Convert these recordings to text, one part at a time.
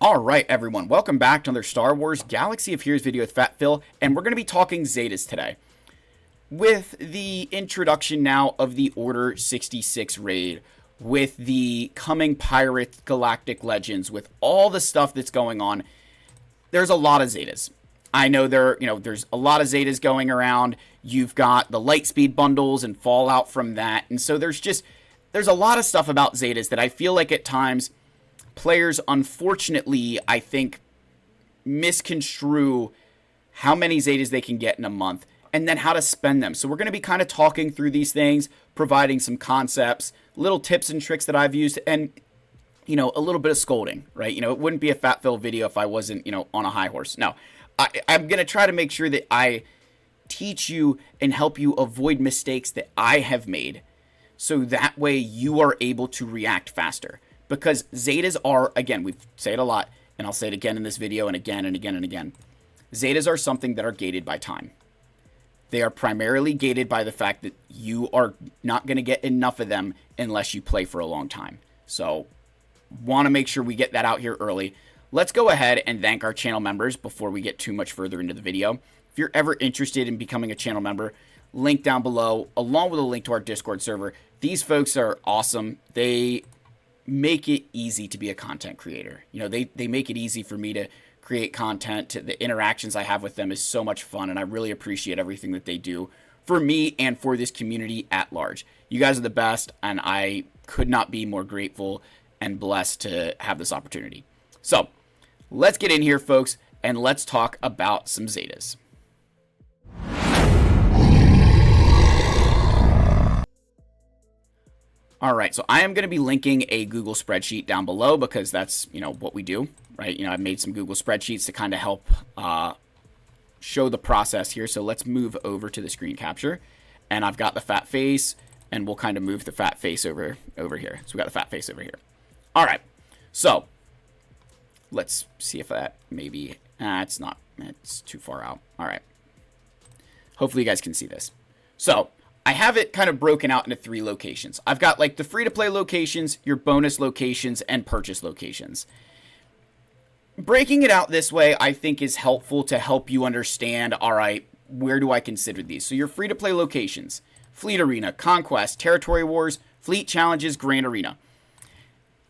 Alright everyone, welcome back to another Star Wars Galaxy of Heroes video with Fat Phil, and we're going to be talking Zetas today. With the introduction now of the Order 66 raid, with the coming Pirate Galactic Legends, with all the stuff that's going on, there's a lot of Zetas. I know there's a lot of Zetas going around. You've got the Lightspeed bundles and fallout from that, and so there's a lot of stuff about Zetas that I feel like at times players, unfortunately, I think, misconstrue how many Zetas they can get in a month and then how to spend them. So we're going to be kind of talking through these things, providing some concepts, little tips and tricks that I've used, and, a little bit of scolding, right? It wouldn't be a Fat Phil video if I wasn't, on a high horse. No, I'm going to try to make sure that I teach you and help you avoid mistakes that I have made, so that way you are able to react faster. Because Zetas are, again, we say it a lot, and I'll say it again in this video and again and again and again. Zetas are something that are gated by time. They are primarily gated by the fact that you are not going to get enough of them unless you play for a long time. So, want to make sure we get that out here early. Let's go ahead and thank our channel members before we get too much further into the video. If you're ever interested in becoming a channel member, link down below, along with a link to our Discord server. These folks are awesome. They make it easy to be a content creator. They make it easy for me to create content. The interactions I have with them is so much fun, and I really appreciate everything that they do for me and for this community at large. You guys are the best, and I could not be more grateful and blessed to have this opportunity. So, let's get in here, folks, and let's talk about some Zetas. Alright, so I am going to be linking a Google spreadsheet down below because that's, what we do, right? I've made some Google spreadsheets to kind of help show the process here. So let's move over to the screen capture. And I've got the fat face, and we'll kind of move the fat face over here. So we got the fat face over here. Alright, so let's see if that maybe, it's not, it's too far out. Alright, hopefully you guys can see this. So I have it kind of broken out into 3 locations. I've got like the free-to-play locations, your bonus locations, and purchase locations. Breaking it out this way, I think, is helpful to help you understand, all right, where do I consider these? So your free-to-play locations: Fleet Arena, Conquest, Territory Wars, Fleet Challenges, Grand Arena.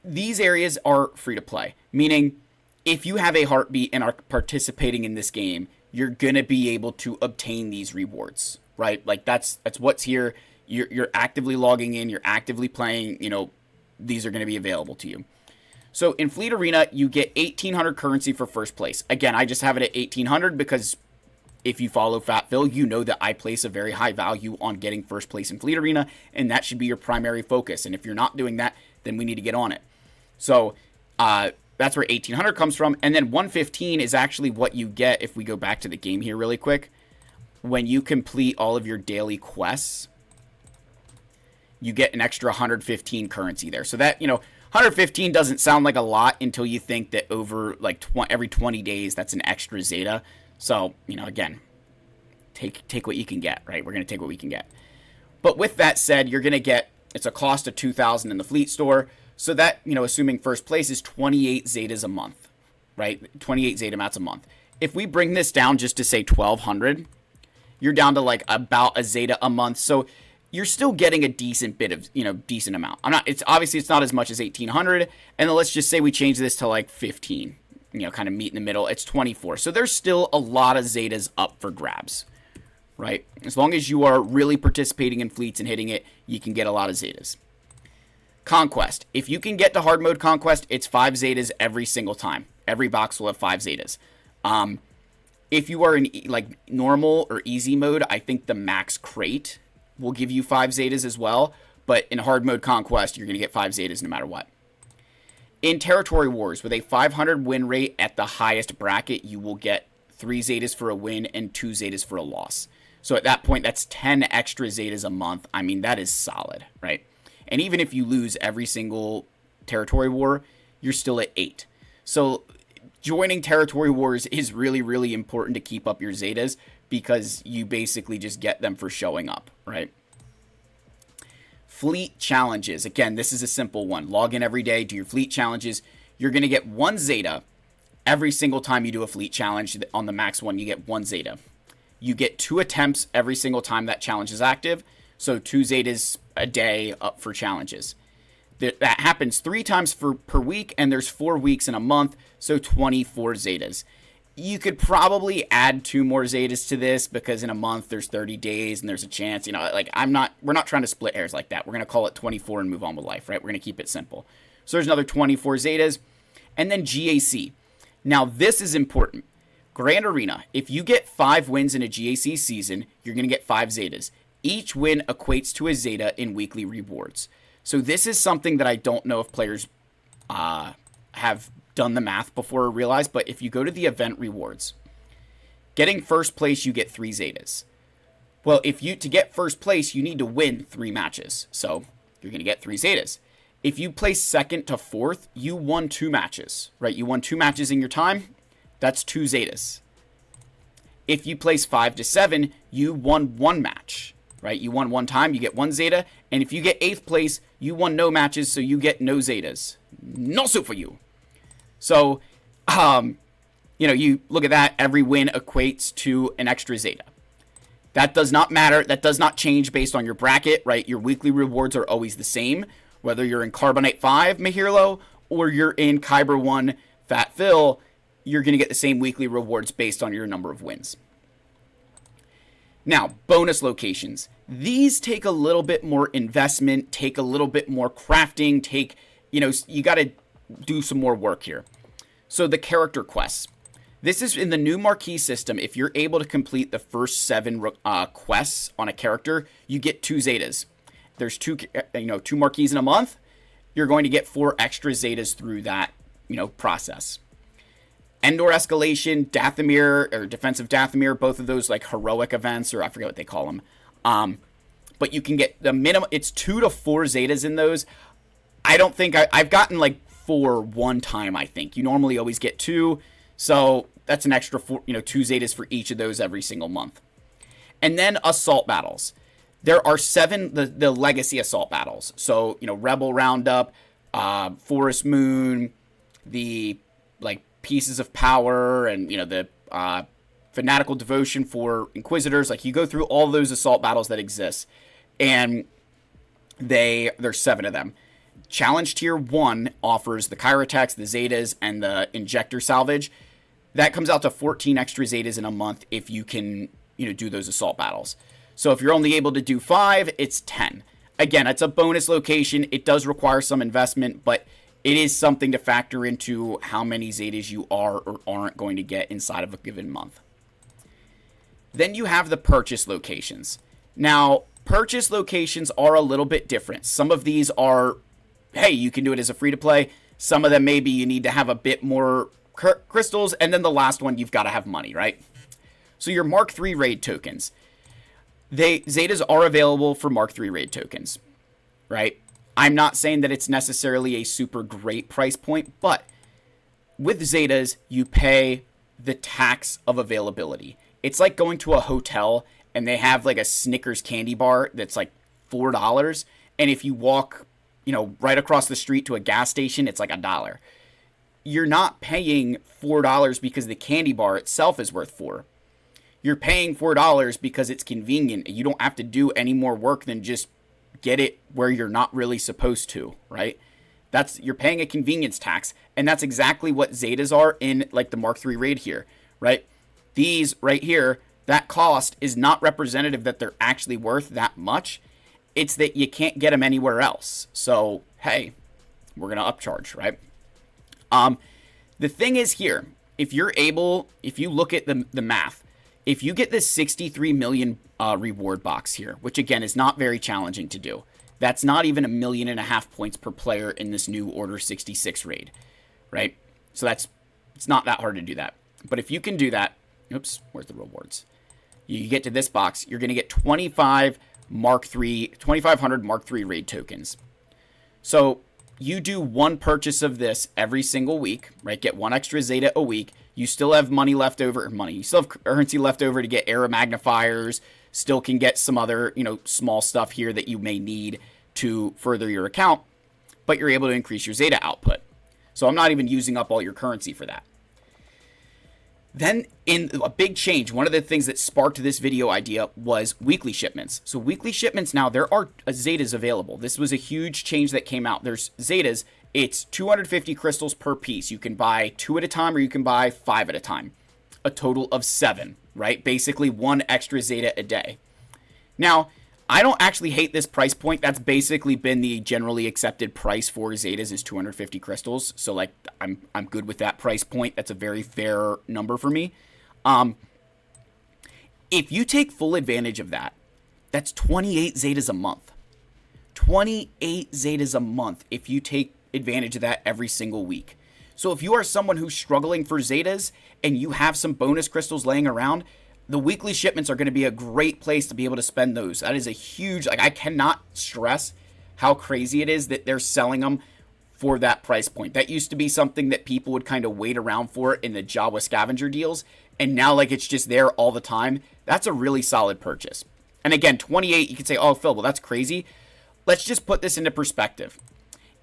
These areas are free-to-play, meaning if you have a heartbeat and are participating in this game, you're going to be able to obtain these rewards. Right? Like that's what's here. You're actively logging in, you're actively playing, these are going to be available to you. So in Fleet Arena, you get 1,800 currency for first place. Again, I just have it at 1,800 because if you follow Fat Phil, you know that I place a very high value on getting first place in Fleet Arena, and that should be your primary focus. And if you're not doing that, then we need to get on it. So that's where 1,800 comes from. And then 115 is actually what you get if we go back to the game here really quick. When you complete all of your daily quests, you get an extra 115 currency there. So that, 115 doesn't sound like a lot until you think that over like every 20 days, that's an extra Zeta. So, again, take what you can get, right? We're going to take what we can get. But with that said, you're going to get, it's a cost of 2,000 in the fleet store. So that, assuming first place is 28 Zetas a month, right? 28 Zeta mats a month. If we bring this down just to say 1,200, you're down to like about a Zeta a month. So you're still getting a decent bit of, decent amount. It's obviously it's not as much as 1,800. And then let's just say we change this to like 15, kind of meet in the middle. It's 24. So there's still a lot of Zetas up for grabs, right? As long as you are really participating in fleets and hitting it, you can get a lot of Zetas. Conquest. If you can get to hard mode Conquest, it's 5 Zetas every single time. Every box will have 5 Zetas. If you are in like normal or easy mode, I think the max crate will give you 5 Zetas as well. But in hard mode Conquest, you're going to get 5 Zetas no matter what. In Territory Wars, with a 500 win rate at the highest bracket, you will get 3 Zetas for a win and 2 Zetas for a loss. So at that point, that's 10 extra Zetas a month. I mean, that is solid, right? And even if you lose every single Territory War, you're still at 8. So joining Territory Wars is really, really important to keep up your Zetas because you basically just get them for showing up, right? Fleet challenges. Again, this is a simple one. Log in every day, do your fleet challenges. You're going to get 1 Zeta every single time you do a fleet challenge on the max one, you get 1 Zeta. You get 2 attempts every single time that challenge is active. So 2 Zetas a day up for challenges. That happens 3 times per week, and there's 4 weeks in a month, so 24 Zetas. You could probably add 2 more Zetas to this because in a month there's 30 days and there's a chance, like we're not trying to split hairs like that. We're going to call it 24 and move on with life, right? We're going to keep it simple. So there's another 24 Zetas, and then GAC. Now this is important. Grand Arena, if you get 5 wins in a GAC season, you're going to get 5 Zetas. Each win equates to a Zeta in weekly rewards. So this is something that I don't know if players have done the math before or realized, but if you go to the event rewards, getting first place, you get 3 Zetas. Well, to get first place, you need to win 3 matches. So you're going to get 3 Zetas. If you place second to fourth, you won 2 matches, right? You won 2 matches in your time. That's 2 Zetas. If you place 5 to 7, you won 1 match. Right? You won 1 time, you get 1 Zeta. And if you get 8th place, you won no matches, so you get no Zetas. No so for you. So, you look at that. Every win equates to an extra Zeta. That does not matter. That does not change based on your bracket, right? Your weekly rewards are always the same. Whether you're in Carbonite 5, Mahirlo, or you're in Kyber 1, Fat Phil, you're going to get the same weekly rewards based on your number of wins. Now, bonus locations. These take a little bit more investment, take a little bit more crafting, you got to do some more work here. So the character quests. This is in the new marquee system. If you're able to complete the first 7 quests on a character, you get 2 Zetas. There's 2 marquees in a month. You're going to get 4 extra Zetas through that, process. Endor Escalation, Dathomir, or Defensive Dathomir, both of those like heroic events, or I forget what they call them. But you can get the minimum, it's 2 to 4 Zetas in those. I don't think, I've gotten like 4 one time, I think. You normally always get 2, so that's an extra 4, 2 Zetas for each of those every single month. And then Assault Battles. There are 7, the Legacy Assault Battles. So, Rebel Roundup, Forest Moon, the, Pieces of Power, and the Fanatical Devotion for Inquisitors. You go through all those assault battles that exist, and there's 7 of them. Challenge Tier 1 offers the Kyrotex, the Zetas, and the Injector Salvage. That comes out to 14 extra Zetas in a month if you can do those assault battles. So if you're only able to do 5, it's 10. Again, it's a bonus location. It does require some investment, but it is something to factor into how many Zetas you are or aren't going to get inside of a given month. Then you have the purchase locations. Now, purchase locations are a little bit different. Some of these are, hey, you can do it as a free-to-play. Some of them maybe you need to have a bit more crystals. And then the last one, you've got to have money, right? So your Mark III raid tokens. Zetas are available for Mark III raid tokens, right? I'm not saying that it's necessarily a super great price point, but with Zetas, you pay the tax of availability. It's like going to a hotel and they have a Snickers candy bar that's $4. And if you walk, right across the street to a gas station, it's $1. You're not paying $4 because the candy bar itself is worth $4. You're paying $4 because it's convenient. You don't have to do any more work than just get it where you're not really supposed to, right? You're paying a convenience tax, and that's exactly what Zetas are in the Mark III raid here, right? These right here, that cost is not representative that they're actually worth that much. It's that you can't get them anywhere else. So, hey, we're going to upcharge, right? The thing is here, if you look at the math, if you get this 63 million reward box here, which again is not very challenging to do, that's not even 1.5 million points per player in this new Order 66 raid, right? So it's not that hard to do that. But if you can do that, oops, where's the rewards? You get to this box, you're going to get 2,500 Mark III raid tokens. So you do 1 purchase of this every single week, right? Get 1 extra Zeta a week. You still have you still have currency left over to get era magnifiers, still can get some other, small stuff here that you may need to further your account, but you're able to increase your Zeta output. So I'm not even using up all your currency for that. Then in a big change, one of the things that sparked this video idea was weekly shipments. So weekly shipments now, there are Zetas available. This was a huge change that came out. There's Zetas, it's 250 crystals per piece. You can buy 2 at a time or you can buy 5 at a time. A total of 7, right? Basically 1 extra Zeta a day. Now, I don't actually hate this price point. That's basically been the generally accepted price for Zetas is 250 crystals. So like I'm good with that price point. That's a very fair number for me. If you take full advantage of that, that's 28 Zetas a month. 28 Zetas a month if you take advantage of that every single week. So if you are someone who's struggling for Zetas and you have some bonus crystals laying around, the weekly shipments are going to be a great place to be able to spend those. That is a huge, like I cannot stress how crazy it is that they're selling them for that price point. That used to be something that people would kind of wait around for in the Jawa scavenger deals. And now like it's just there all the time. That's a really solid purchase. And again, 28, you could say, oh, Phil, well, that's crazy. Let's just put this into perspective.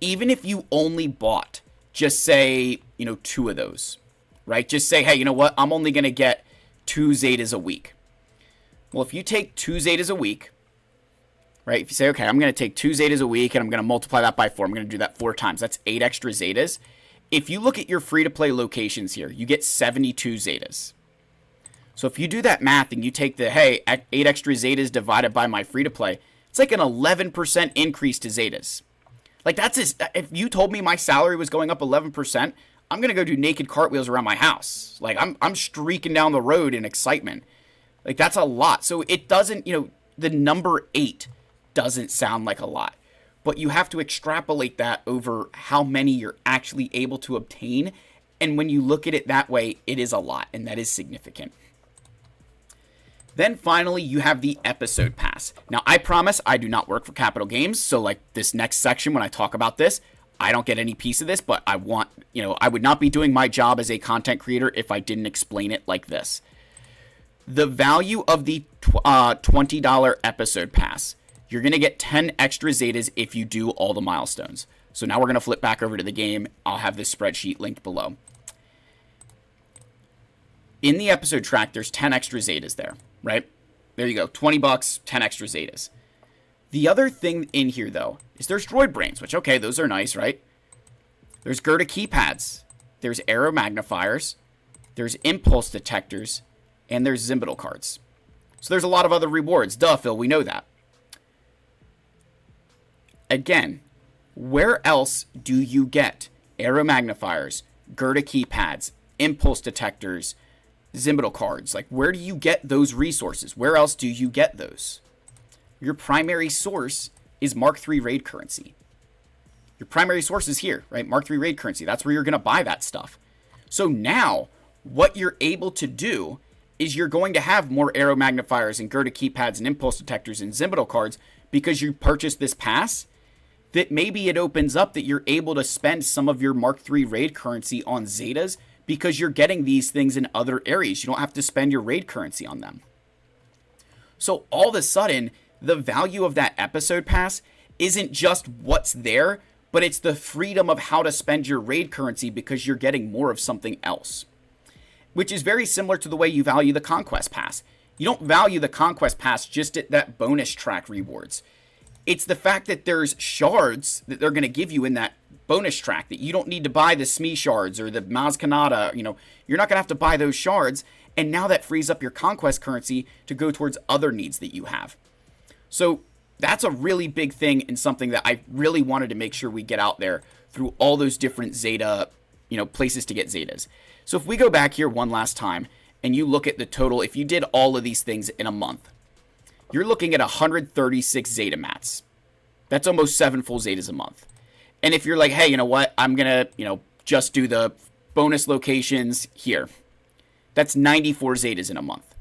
Even if you only bought, just say, 2 of those, right? Just say, hey, you know what? I'm only going to get 2 Zetas a week. Well, if you take 2 Zetas a week, right? If you say, okay, I'm going to take 2 Zetas a week and I'm going to multiply that by 4. I'm going to do that 4 times. That's 8 extra Zetas. If you look at your free-to-play locations here, you get 72 Zetas. So if you do that math and you take the, hey, 8 extra Zetas divided by my free-to-play, it's like an 11% increase to Zetas. Like if you told me my salary was going up 11%, I'm going to go do naked cartwheels around my house. Like I'm streaking down the road in excitement. Like that's a lot. So it doesn't, the number 8 doesn't sound like a lot, but you have to extrapolate that over how many you're actually able to obtain. And when you look at it that way, it is a lot, and that is significant. Then finally, you have the episode pass. Now, I promise I do not work for Capital Games. So like this next section, when I talk about this, I don't get any piece of this, but I want, I would not be doing my job as a content creator if I didn't explain it like this. The value of the $20 episode pass, you're going to get 10 extra Zetas if you do all the milestones. So now we're going to flip back over to the game. I'll have this spreadsheet linked below. In the episode track, there's 10 extra Zetas there, right? There you go, $20, 10 extra Zetas. The other thing in here, though, is there's droid brains, which, okay, those are nice, right? There's Gerda keypads. There's arrow magnifiers. There's impulse detectors. And there's Zimbital cards. So there's a lot of other rewards. Duh, Phil, we know that. Again, where else do you get arrow magnifiers, Gerda keypads, impulse detectors, Zimbital cards? Like, where do you get those resources? Where else do you get those? Your primary source is Mark III raid currency. Your primary source is here, right? Mark III raid currency. That's where you're going to buy that stuff. So now, what you're able to do is you're going to have more arrow magnifiers and Gerda keypads and impulse detectors and Zimbital cards because you purchased this pass, that maybe it opens up that you're able to spend some of your Mark III raid currency on Zetas because you're getting these things in other areas. You don't have to spend your raid currency on them. So all of a sudden, the value of that episode pass isn't just what's there, but it's the freedom of how to spend your raid currency because you're getting more of something else. Which is very similar to the way you value the Conquest Pass. You don't value the Conquest Pass just at that bonus track rewards. It's the fact that there's shards that they're going to give you in that bonus track that you don't need to buy the Smee shards or the Maz Kanata. You're not going to have to buy those shards. And now that frees up your Conquest currency to go towards other needs that you have. So that's a really big thing and something that I really wanted to make sure we get out there through all those different Zeta, places to get Zetas. So if we go back here one last time and you look at the total, if you did all of these things in a month, you're looking at 136 Zeta mats. That's almost 7 full Zetas a month. And if you're like, hey, you know what? I'm going to, just do the bonus locations here. That's 94 Zetas in a month.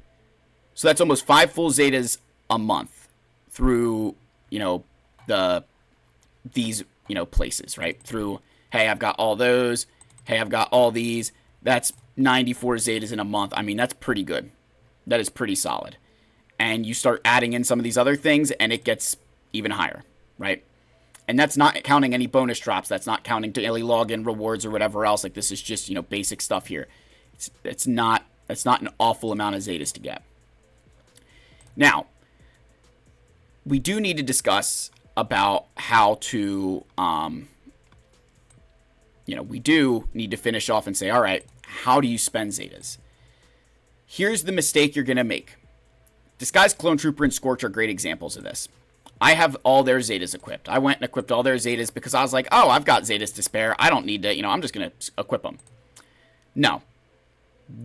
So that's almost 5 full Zetas a month through, these, places, right? Through, hey, I've got all those. Hey, I've got all these. That's 94 Zetas in a month. I mean, that's pretty good. That is pretty solid. And you start adding in some of these other things, and it gets even higher, right? And that's not counting any bonus drops. That's not counting daily login rewards or whatever else. Like, this is just, basic stuff here. It's not That's not an awful amount of Zetas to get. Now, we do need to discuss about how to, we do need to finish off and say, all right, how do you spend Zetas? Here's the mistake you're going to make. Disguised Clone Trooper and Scorch are great examples of this. I have all their Zetas equipped. I went and equipped all their Zetas because I was like, oh, I've got Zetas to spare. I don't need to, I'm just going to equip them. No.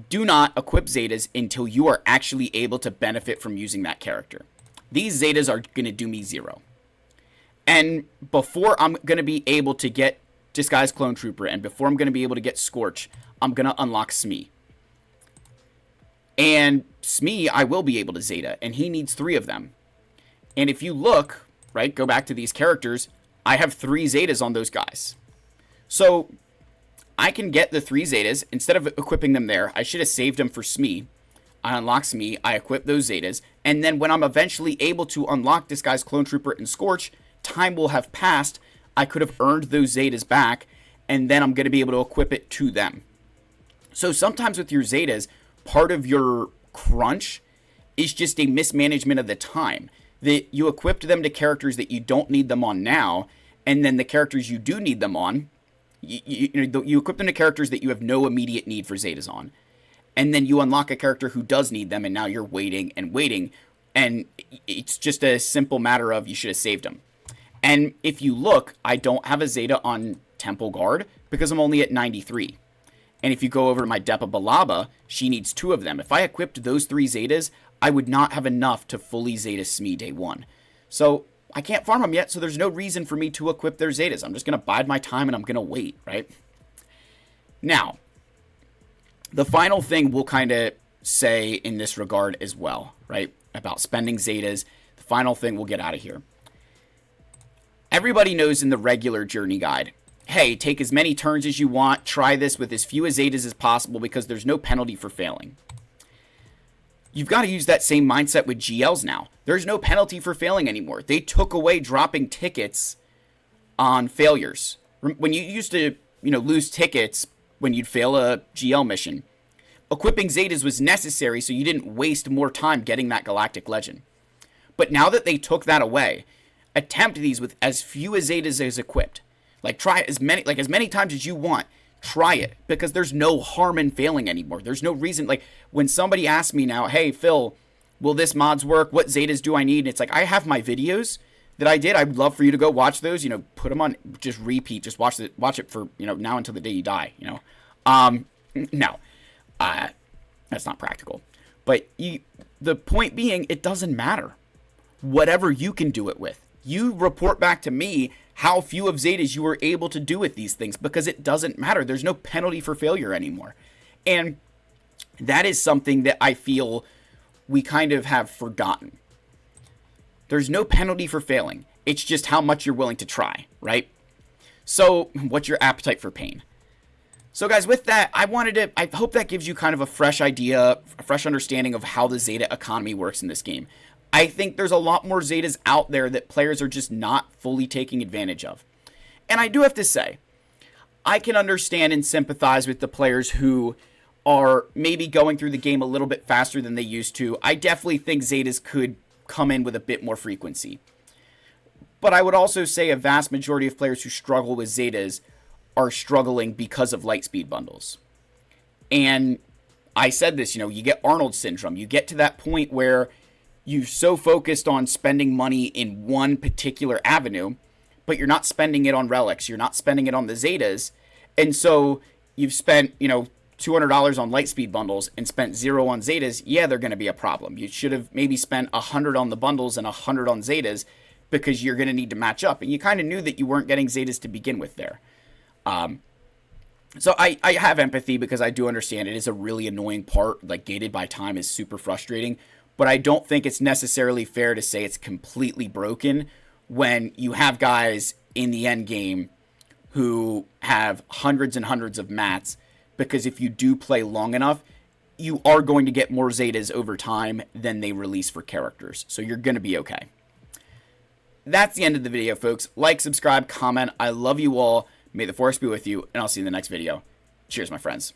Do not equip Zetas until you are actually able to benefit from using that character. These Zetas are going to do me 0. And before I'm going to be able to get Disguised Clone Trooper and before I'm going to be able to get Scorch, I'm going to unlock Smee. And Smee, I will be able to Zeta, and he needs 3 of them. And if you look, right, go back to these characters, I have 3 Zetas on those guys. So I can get the 3 Zetas. Instead of equipping them there, I should have saved them for Smee. I unlock Smee, I equip those Zetas, and then when I'm eventually able to unlock Disguised Clone Trooper and Scorch, time will have passed. I could have earned those Zetas back, and then I'm going to be able to equip it to them. So sometimes with your Zetas, part of your crunch is just a mismanagement of the time. That you equipped them to characters that you don't need them on now, and then the characters you do need them on, you equip them to characters that you have no immediate need for Zetas on. And then you unlock a character who does need them, and now you're waiting and waiting. And it's just a simple matter of you should have saved them. And if you look, I don't have a Zeta on Temple Guard because I'm only at 93. And if you go over to my Depa Balaba, she needs 2 of them. If I equipped those 3 Zetas, I would not have enough to fully Zeta Smee day 1. So I can't farm them yet, so there's no reason for me to equip their Zetas. I'm just going to bide my time and I'm going to wait, right? Now, the final thing we'll kind of say in this regard as well, right? About spending Zetas. The final thing we'll get out of here. Everybody knows in the regular journey guide, hey, take as many turns as you want, try this with as few Zetas as possible because there's no penalty for failing. You've got to use that same mindset with GLs now. There's no penalty for failing anymore. They took away dropping tickets on failures. When you used to, lose tickets when you'd fail a GL mission, equipping Zetas was necessary so you didn't waste more time getting that Galactic Legend. But now that they took that away, attempt these with as few Zetas as equipped. Like try as many times as you want. Try it because there's no harm in failing anymore. There's no reason. Like when somebody asks me now, hey Phil, will this mods work? What Zetas do I need? And it's like I have my videos that I did. I'd love for you to go watch those. Put them on, just repeat, just watch it for now until the day you die. No, that's not practical. But the point being, it doesn't matter. Whatever you can do it with, you report back to me how few of Zetas you were able to do with these things because it doesn't matter. There's no penalty for failure anymore. And that is something that I feel we kind of have forgotten. There's no penalty for failing. It's just how much you're willing to try, right? So what's your appetite for pain? So guys, with that, I hope that gives you kind of a fresh idea, a fresh understanding of how the Zeta economy works in this game. I think there's a lot more Zetas out there that players are just not fully taking advantage of. And I do have to say, I can understand and sympathize with the players who are maybe going through the game a little bit faster than they used to. I definitely think Zetas could come in with a bit more frequency. But I would also say a vast majority of players who struggle with Zetas are struggling because of Lightspeed bundles. And I said this, you get Arnold syndrome. You get to that point where you're so focused on spending money in one particular avenue, but you're not spending it on relics. You're not spending it on the Zetas. And so you've spent, $200 on Lightspeed bundles and spent 0 on Zetas. Yeah, they're going to be a problem. You should have maybe spent 100 on the bundles and 100 on Zetas because you're going to need to match up. And you kind of knew that you weren't getting Zetas to begin with there. So I have empathy because I do understand it is a really annoying part. Like gated by time is super frustrating. But I don't think it's necessarily fair to say it's completely broken when you have guys in the end game who have hundreds and hundreds of mats, because if you do play long enough, you are going to get more Zetas over time than they release for characters. So you're going to be okay. That's the end of the video, folks. Like, subscribe, comment. I love you all. May the force be with you, and I'll see you in the next video. Cheers, my friends.